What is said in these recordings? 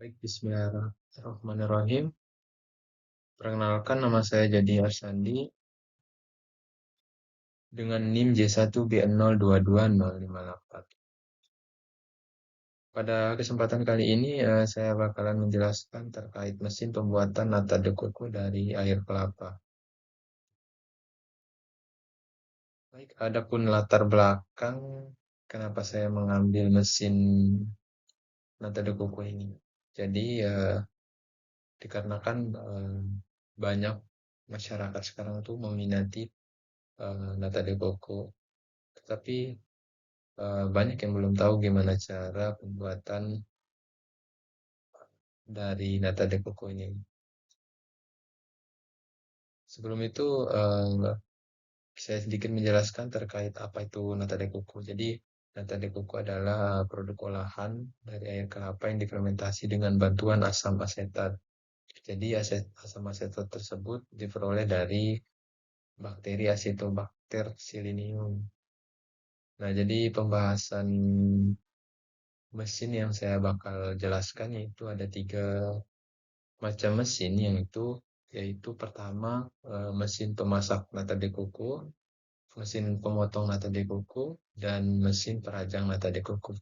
Baik, Bismillahirrahmanirrahim. Perkenalkan, nama saya Jadi Arsandi dengan NIM J1B022058. Pada kesempatan kali ini, saya bakalan menjelaskan terkait mesin pembuatan nata de coco dari air kelapa. Baik, adapun latar belakang kenapa saya mengambil mesin nata de coco ini. Jadi, dikarenakan banyak masyarakat sekarang tuh meminati nata de coco, tetapi banyak yang belum tahu gimana cara pembuatan dari nata de coco ini. Sebelum itu, saya sedikit menjelaskan terkait apa itu nata de coco. Jadi, nata de coco adalah produk olahan dari air kelapa yang difermentasi dengan bantuan asam asetat. Jadi, asam asetat tersebut diperoleh dari bakteri Acetobacter silinium. Nah, jadi pembahasan mesin yang saya bakal jelaskan yaitu ada tiga macam mesin yaitu pertama mesin pemasak nata de coco, mesin pemotong nata de coco, dan mesin perajang nata de coco.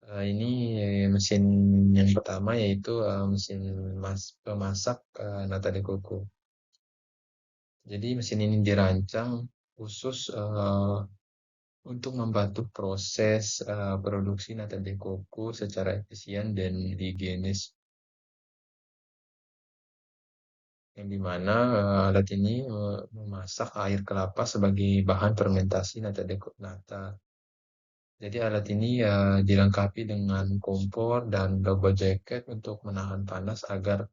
Ini mesin yang pertama yaitu mesin pemasak nata de coco. Jadi mesin ini dirancang khusus untuk membantu proses produksi nata de coco secara efisien dan higienis, yang dimana alat ini memasak air kelapa sebagai bahan fermentasi nata de coco nata. Jadi alat ini dilengkapi dengan kompor dan double jacket untuk menahan panas agar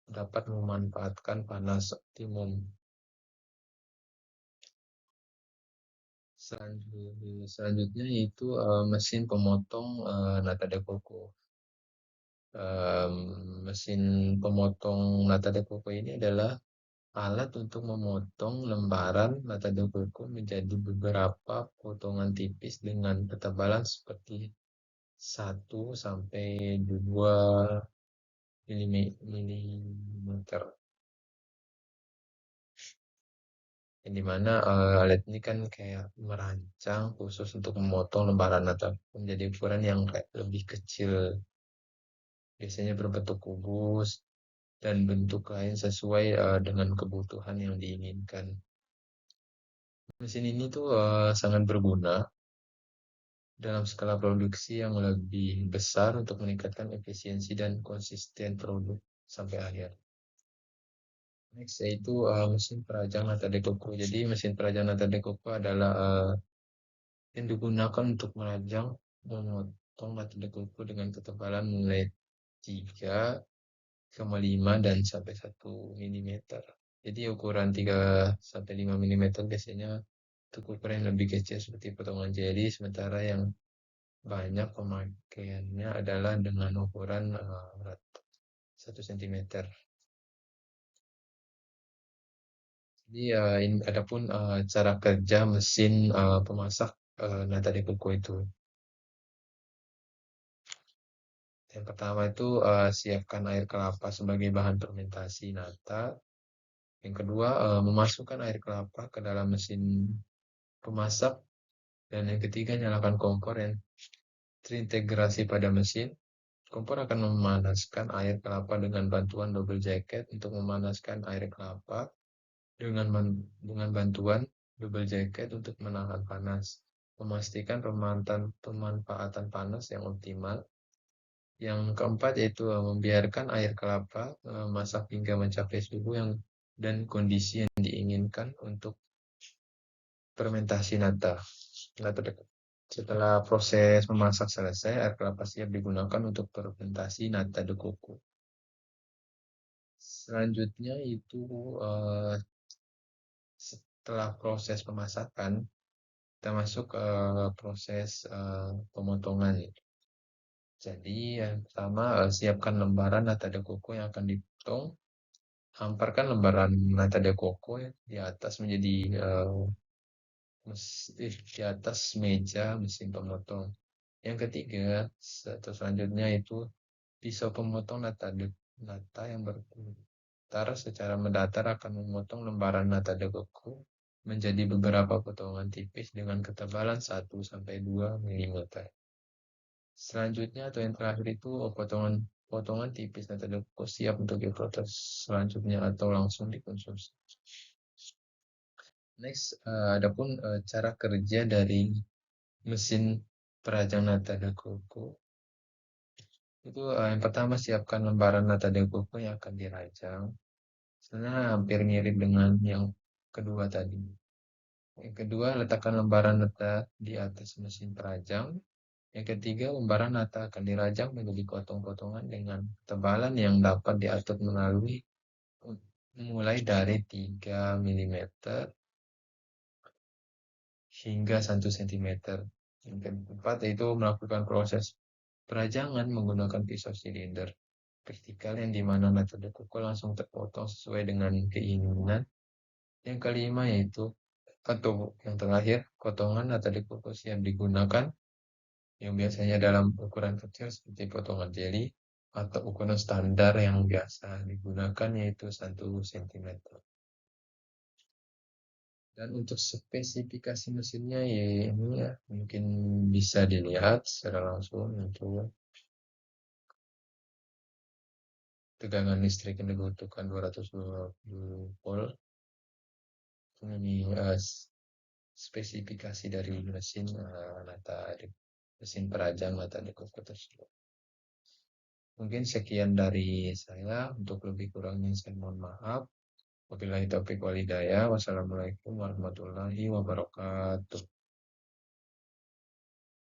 dapat memanfaatkan panas optimum. Selanjutnya yaitu mesin pemotong nata de coco. Mesin pemotong nata de coco ini adalah alat untuk memotong lembaran nata de coco menjadi beberapa potongan tipis dengan ketebalan seperti 1 sampai 2 mm. Yang dimana alat ini kan kayak merancang khusus untuk memotong lembaran nata menjadi ukuran yang kayak lebih kecil, biasanya berbentuk kubus dan bentuk lain sesuai dengan kebutuhan yang diinginkan. Mesin ini tuh sangat berguna dalam skala produksi yang lebih besar untuk meningkatkan efisiensi dan konsisten produk sampai akhir. Next yaitu mesin perajang nata de coco. Jadi mesin perajang nata de coco adalah yang digunakan untuk merajang memotong nata de coco dengan ketebalan mulai 3,5 dan sampai 1 mm. Jadi ukuran 3 sampai 5 mm biasanya untuk ukuran yang lebih kecil seperti potongan jeli, sementara yang banyak pemakaiannya adalah dengan ukuran 1 cm. Jadi adapun cara kerja mesin pemasak nata de coco itu. Yang pertama itu siapkan air kelapa sebagai bahan fermentasi nata. Yang kedua, memasukkan air kelapa ke dalam mesin pemasak. Dan yang ketiga, nyalakan kompor yang terintegrasi pada mesin. Kompor akan memanaskan air kelapa dengan bantuan double jacket untuk memanaskan air kelapa dengan bantuan double jacket untuk menahan panas. Memastikan pemanfaatan panas yang optimal. Yang keempat yaitu membiarkan air kelapa masak hingga mencapai suhu dan kondisi yang diinginkan untuk fermentasi nata. Setelah proses memasak selesai, air kelapa siap digunakan untuk fermentasi nata de coco. Selanjutnya itu setelah proses pemasakan, kita masuk ke proses pemotongan. Jadi yang pertama siapkan lembaran nata de coco yang akan dipotong. Hamparkan lembaran nata de coco di atas menjadi di atas meja mesin pemotong. Yang ketiga, atau selanjutnya itu pisau pemotong nata yang berputar secara mendatar akan memotong lembaran nata dekoku menjadi beberapa potongan tipis dengan ketebalan 1 sampai 2 mm. Selanjutnya atau yang terakhir itu potongan tipis nata dekoku siap untuk diproses selanjutnya atau langsung dikonsumsi. Next, adapun cara kerja dari mesin perajang nata de coco itu yang pertama siapkan lembaran nata de coco yang akan dirajang. Sebenarnya hampir mirip dengan yang kedua tadi. Yang kedua, letakkan lembaran nata di atas mesin perajang. Yang ketiga, lembaran nata akan dirajang menjadi potong-potongan dengan ketebalan yang dapat diatur mulai dari 3 mm hingga 1 cm. Yang keempat yaitu melakukan proses perajangan menggunakan pisau silinder vertikal yang dimana metode kuku langsung terpotong sesuai dengan keinginan. Yang kelima yaitu atau yang terakhir, potongan atau kuku siap digunakan yang biasanya dalam ukuran kecil seperti potongan jeli atau ukuran standar yang biasa digunakan yaitu 1 cm. Dan untuk spesifikasi mesinnya ya ini ya mungkin bisa dilihat secara langsung untuk tegangan listrik yang dibutuhkan 220 volt. Ini spesifikasi dari mesin mesin perajang mata dekoder tersebut. Mungkin sekian dari saya. Untuk lebih kurangnya saya mohon maaf. Wabillahi taufiq walhidayah. Wassalamualaikum warahmatullahi wabarakatuh.